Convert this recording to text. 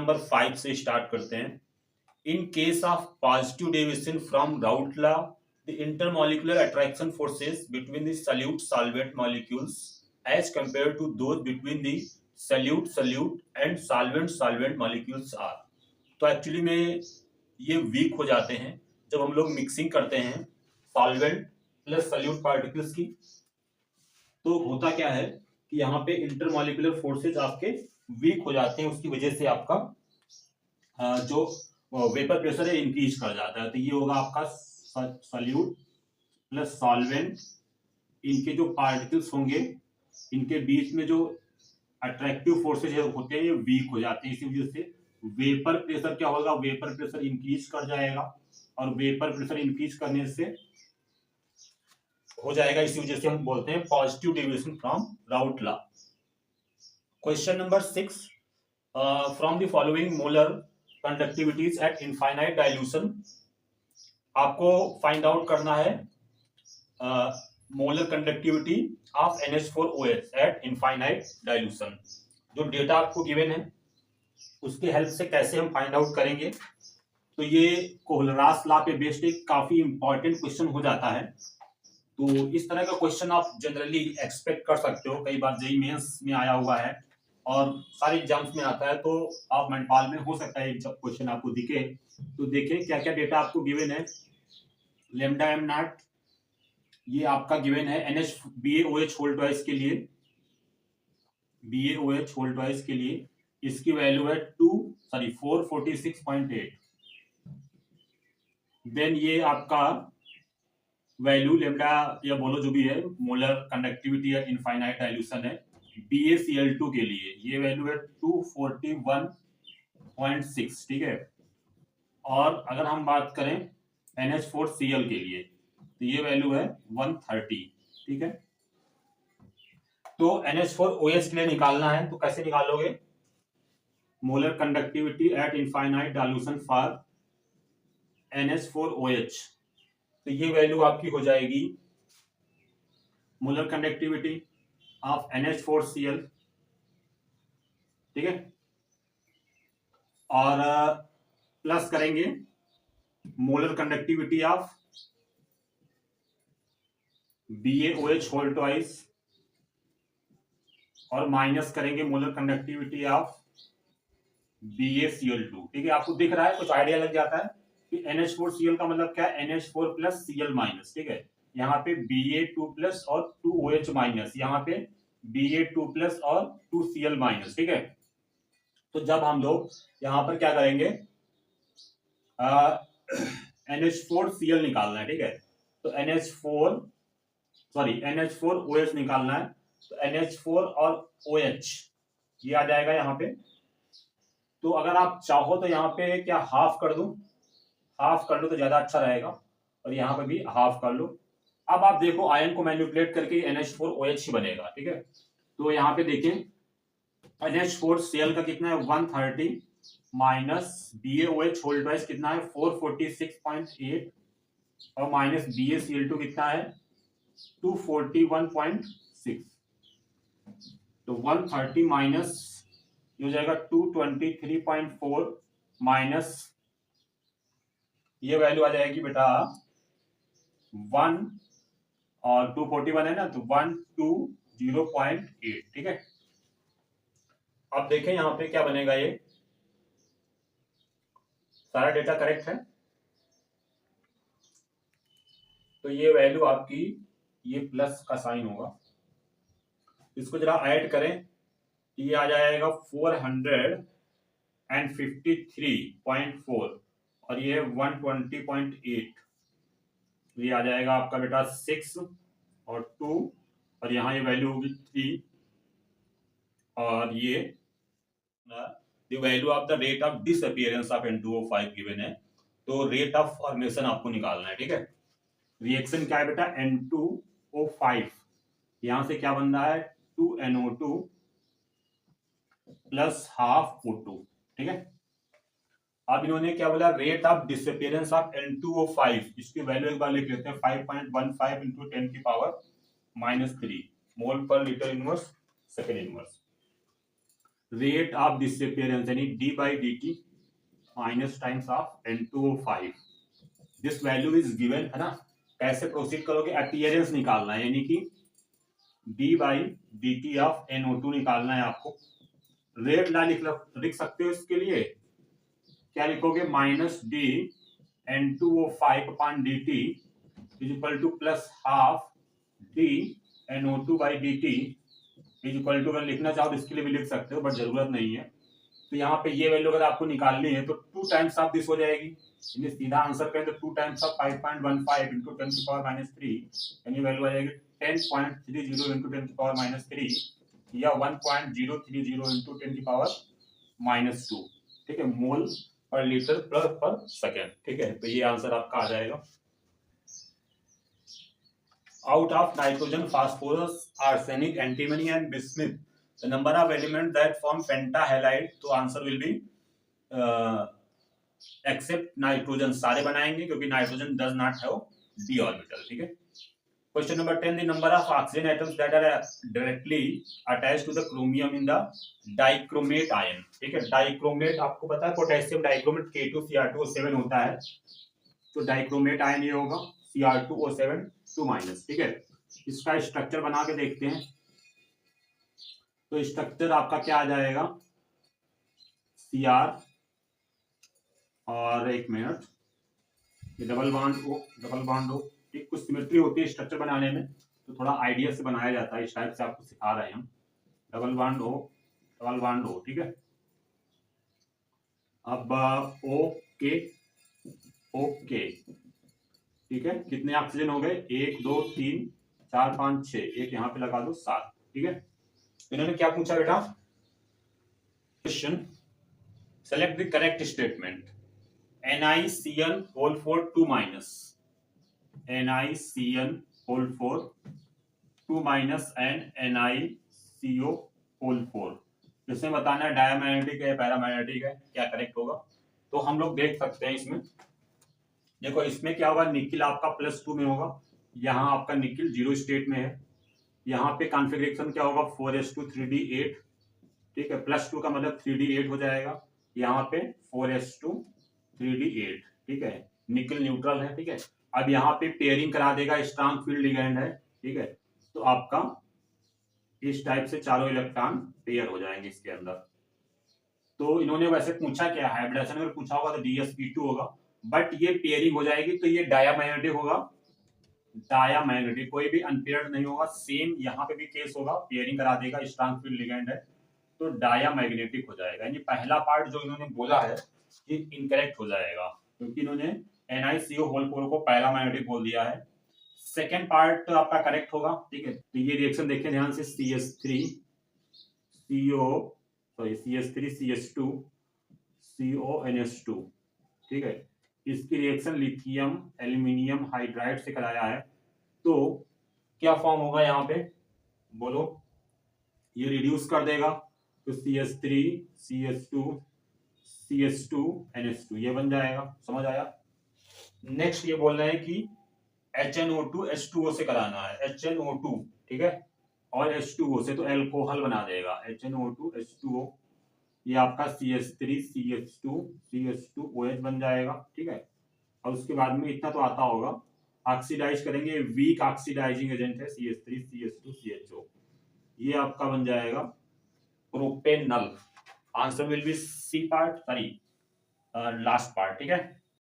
Number 5 से start करते हैं। In case of positive deviation from Raoult law, the intermolecular attraction forces between the solute solvent molecules as compare to those between the solute solute and solvent solvent molecules are. तो actually में ये week हो जाते हैं जब हम लोग mixing करते हैं सॉल्वेंट प्लस सॉल्यूट पार्टिकल्स की। तो होता क्या है कि यहाँ पे इंटरमॉलिक्यूलर फोर्सेज आपके वीक हो जाते हैं, उसकी वजह से आपका जो वेपर प्रेशर है इंक्रीज कर जाता है। तो ये होगा आपका सॉल्यूट प्लस सॉल्वेंट, इनके जो पार्टिकल्स होंगे इनके बीच में जो अट्रैक्टिव फोर्सेज होते हैं ये वीक हो जाते हैं। इसी वजह से वेपर प्रेशर क्या होगा, वेपर प्रेशर इंक्रीज कर जाएगा और वेपर प्रेशर इंक्रीज करने से हो जाएगा, इसी वजह से हम बोलते हैं positive deviation from Raoult law. Question number 6, from the following molar conductivities eight infinite dilution. आपको फाइंड आउट करना है molar conductivity of NH4OH eight infinite dilution. जो डेटा आपको गिवन है उसके हेल्प से कैसे हम फाइंड आउट करेंगे, तो ये कोहलरास लॉ पे बेस्ड एक काफी इंपॉर्टेंट क्वेश्चन हो जाता है। तो इस तरह का क्वेश्चन आप जनरली एक्सपेक्ट कर सकते हो, कई बार जेईई मेंस में आया हुआ है और सारे एग्जाम्स में आता है। तो आप मणिपाल में हो सकता है जब क्वेश्चन आपको दिखे तो देखें क्या क्या डेटा आपको गिवन है। लेमडा एम नॉट ये आपका गिवन है BaOH होल ट्वाइस के लिए, BaOH होल ट्वाइस के लिए इसकी वैल्यू है 446.8। देन ये आपका वैल्यू लेमडा या बोलो जो भी है मोलर कंडक्टिविटी या इनफाइनाइट डाइल्यूशन है BaCl2 के लिए, ये वैल्यू है 241.6, ठीक है। और अगर हम बात करें NH4Cl के लिए तो ये वैल्यू है 130, ठीक है। तो NH4OH के लिए निकालना है तो कैसे निकालोगे, molar conductivity eight infinite dilution for NH4OH, तो ये वैल्यू आपकी हो जाएगी मोलर कंडक्टिविटी ऑफ NH4Cl, ठीक है, और प्लस करेंगे molar conductivity of BaOH whole twice और माइनस करेंगे मोलर कंडक्टिविटी ऑफ BaCl2, ठीक है। आपको दिख रहा है, कुछ आइडिया लग जाता है कि NH4Cl का मतलब क्या है, NH4 प्लस Cl माइनस, ठीक है। यहाँ पे Ba2 प्लस और 2OH माइनस, यहाँ पे Ba2 प्लस और 2Cl माइनस, ठीक है। तो जब हम लोग यहाँ पर क्या करेंगे NH4Cl निकालना है, ठीक है। तो NH4OH निकालना है, तो NH4 और OH ये आ जाएगा यहाँ पे। तो अगर आप चाहो तो यहाँ पे क्या हाफ कर दूं, हाफ कर लो तो ज्यादा अच्छा रहेगा, और यहाँ पे भी हाफ कर लो। अब आप देखो आयन को मैनिपुलेट करके NH4OH ही बनेगा, ठीक है। तो यहाँ पे देखें NH4Cl का कितना है 130 माइनस BaOH होल ट्वाइस कितना है 446.8 और माइनस BaCl2 कितना है 241.6। तो 130 माइनस हो जाएगा 223.4 माइनस ये वैल्यू आ जाएगी बेटा 1 और 241 है ना, तो 120.8, ठीक है। अब देखें यहाँ पे क्या बनेगा, ये सारा डेटा करेक्ट है। तो ये वैल्यू आपकी ये प्लस का साइन होगा, इसको जरा ऐड करें, ये आ जाएगा 453.4 और ये 120.8, ये आ जाएगा आपका बेटा 6 और 2 और यहाँ ये वैल्यू होगी 3 और ये the value of the rate of disappearance of N2O5 given है। तो रेट ऑफ फॉर्मेशन आपको निकालना है, ठीक है। रिएक्शन क्या है बेटा N2O5, यहां से क्या बन रहा है 2NO2 प्लस हाफ O2, ठीक है। अब इन्होंने क्या बोला rate of disappearance of N2O5, इसकी वैल्यू एक बार लिख लेते हैं 5.15 इंटू 10 की power -3 mole per litre inverse second inverse. Rate of disappearance यानी d by D t minus times of N2O5, this value is given, है ना। कैसे प्रोसीड करोगे, अपीयरेंस निकालना है, यानी कि D by D T of NO2 निकालना है आपको। रेट ला लिख सकते हो, इसके लिए क्या लिखोगे, minus D N2O5 upon D T is equal to plus half D NO2 by D T is equal to, अगर लिखना चाहो तो इसके लिए भी लिख सकते हो, बट जरूरत नहीं है। तो यहाँ पे ये वैल्यू अगर आपको निकालनी है तो 2 टाइम्स ऑफ दिस हो जाएगी, यानी सीधा आंसर करें तो 2 टाइम्स ऑफ 5.15 इंटू 10 की पावर माइनस 3, यानी वैल्यू आ जाएगी 10.30 इंटू 10 की पावर माइनस 3 या 1.030 इंटू 10 की पावर माइनस 2, ठीक है, मोल पर लीटर पर सेकेंड, ठीक है। तो ये आंसर आपका आ जाएगा। Out of nitrogen, phosphorus, arsenic, antimony and bismuth, the number of elements that form pentahalide, तो answer will be except nitrogen, सारे बनाएंगे क्योंकि nitrogen does not have D orbital, ठीक है। Question number 10, the number of oxygen atoms that are directly attached to the chromium in the dichromate ion, ठीक है। Dichromate आपको पता है, पोटेशियम डाइक्रोमेट K2Cr2O7 होता है, तो डाइक्रोमेट आयन ये होगा Cr2O7 2-, ठीक है। इसका स्ट्रक्चर बना के देखते हैं, तो स्ट्रक्चर आपका क्या आ जाएगा, Cr और एक मिनट, ये डबल बॉन्ड O, ठीक, कुछ सिमेट्री होती है स्ट्रक्चर बनाने में, तो थोड़ा आइडिया से बनाया जाता है, इस टाइप से आपको सिखा रहे हैं हम। डबल बॉन्ड O, ठीक है। अब ओके, ठीक है, कितने ऑक्सीजन हो गए, 1 2 3 4 5 6, एक यहाँ पे लगा दो 7, ठीक है। इन्होंने क्या पूछा बेटा, question select the correct statement, NiCN whole 4 2 minus, NiCN whole 4 2 minus and NiCO whole 4, इसमें बताना है डायमैग्नेटिक है पैरामैग्नेटिक है, क्या करेक्ट होगा। तो हम लोग देख सकते हैं इसमें, देखो इसमें क्या होगा, निकिल आपका +2 में होगा, यहाँ आपका निकिल 0 स्टेट में है, यहाँ पे कॉन्फ़िगरेशन क्या होगा 4s2 3d8, ठीक है, +2 का मतलब 3d8 हो जाएगा, यहाँ पे 4s2 3d8, ठीक है, निकल न्यूट्रल है, ठीक है। अब यहाँ पे पेयरिंग करा देगा, स्ट्रांग फील्ड लिगेंड है, ठीक है, तो आपका इस टाइप से चारों इलेक्ट्रॉन पेयर हो जाएंगे इसके अंदर। तो इन्होंने वैसे पूछा क्या, हाइब्रिडेशन अगर पूछा होगा तो dsp2 होगा, बट ये पेयरिंग हो जाएगी तो ये डायामैग्नेटिक होगा, डायामैग्नेटिक, कोई भी अनपेयर्ड नहीं होगा। सेम यहाँ पे भी केस होगा, पेयरिंग करा देगा, स्ट्रांग फील्ड लिगेंड है, तो डायामैग्नेटिक हो जाएगा। यानी पहला पार्ट जो इन्होंने बोला है ये इनकरेक्ट हो जाएगा, क्योंकि इन्होंने NiCO होल 4 को पैरामैग्नेटिक बोल दिया है। सेकेंड पार्ट आपका करेक्ट होगा, ठीक है। तो ये रिएक्शन देखिए ध्यान से, CH3 CH2 CONH2, ठीक है, इसकी रिएक्शन लिथियम एल्यूमिनियम हाइड्राइड से कराया है, तो क्या फॉर्म होगा यहाँ पे बोलो, ये रिड्यूस कर देगा, तो CH3 CH2 NH2 ये बन जाएगा, समझ आया। नेक्स्ट ये बोल रहे हैं कि HNO2 H2O से कराना है, HNO2, ठीक है, और H2O से तो एल्कोहल बना देगा, HNO2 H2O, ये आपका CH3 CH2 बन जाएगा, ठीक है। और उसके बाद में इतना तो आता होगा, ऑक्सीडाइज करेंगे, वीक ऑक्सीडाइजिंग एजेंट है CH3 CH2 CHO, ये आपका बन जाएगा propanal. Answer will be C part, sorry last part, ठीक है।